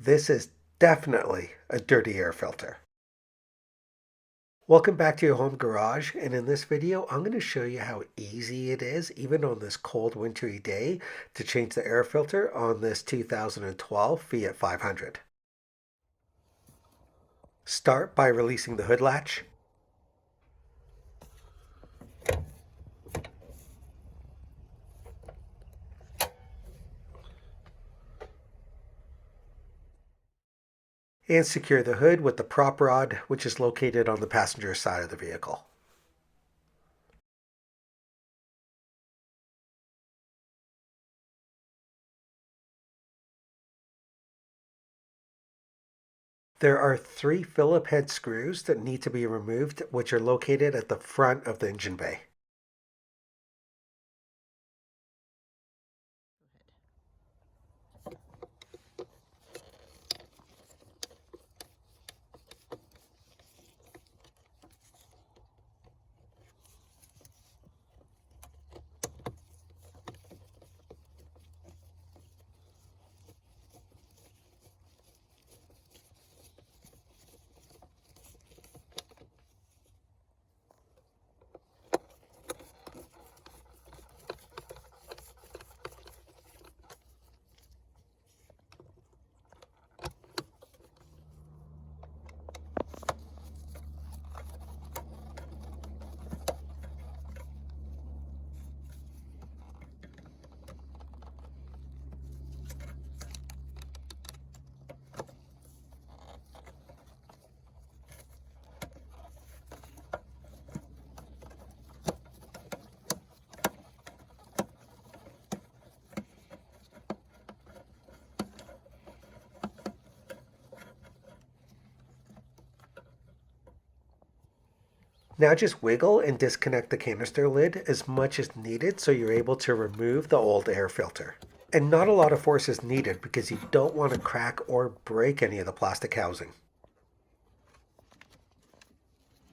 This is definitely a dirty air filter. Welcome back to your home garage, and in this video I'm going to show you how easy it is, even on this cold wintry day, to change the air filter on this 2012 Fiat 500. Start by releasing the hood latch. And secure the hood with the prop rod, which is located on the passenger side of the vehicle. There are 3 Phillip head screws that need to be removed, which are located at the front of the engine bay. Now just wiggle and disconnect the canister lid as much as needed so you're able to remove the old air filter. And not a lot of force is needed because you don't want to crack or break any of the plastic housing.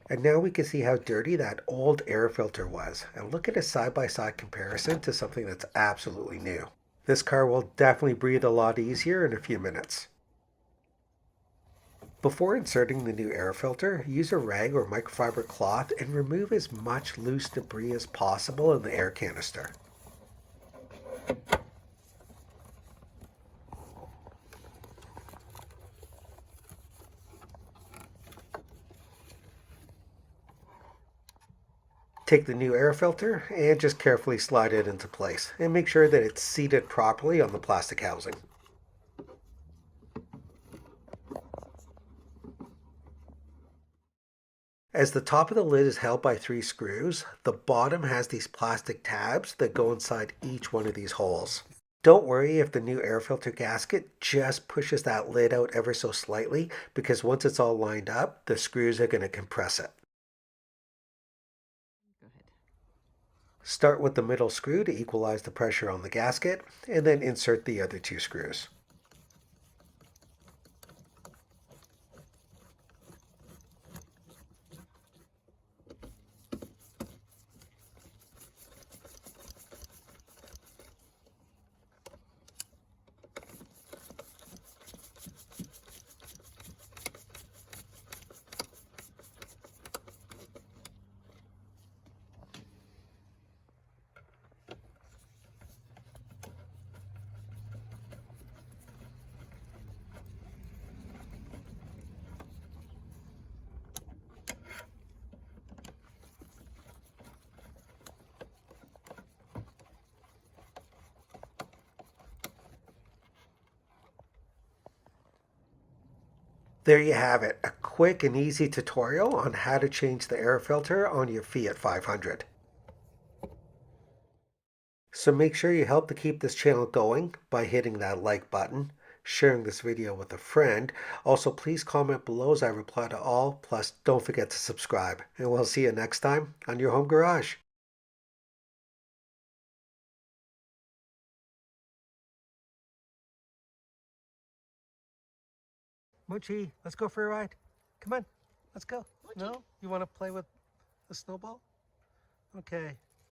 And now we can see how dirty that old air filter was. And look at a side-by-side comparison to something that's absolutely new. This car will definitely breathe a lot easier in a few minutes. Before inserting the new air filter, use a rag or microfiber cloth and remove as much loose debris as possible in the air canister. Take the new air filter and just carefully slide it into place and make sure that it's seated properly on the plastic housing. As the top of the lid is held by 3 screws, the bottom has these plastic tabs that go inside each one of these holes. Don't worry if the new air filter gasket just pushes that lid out ever so slightly, because once it's all lined up, the screws are going to compress it. Go ahead. Start with the middle screw to equalize the pressure on the gasket, and then insert the other 2 screws. There you have it, a quick and easy tutorial on how to change the air filter on your Fiat 500. So make sure you help to keep this channel going by hitting that like button, sharing this video with a friend. Also, please comment below as I reply to all. Plus, don't forget to subscribe. And we'll see you next time on your home garage. Mochi, let's go for a ride. Come on, let's go. Mochi. No? You want to play with the snowball? Okay.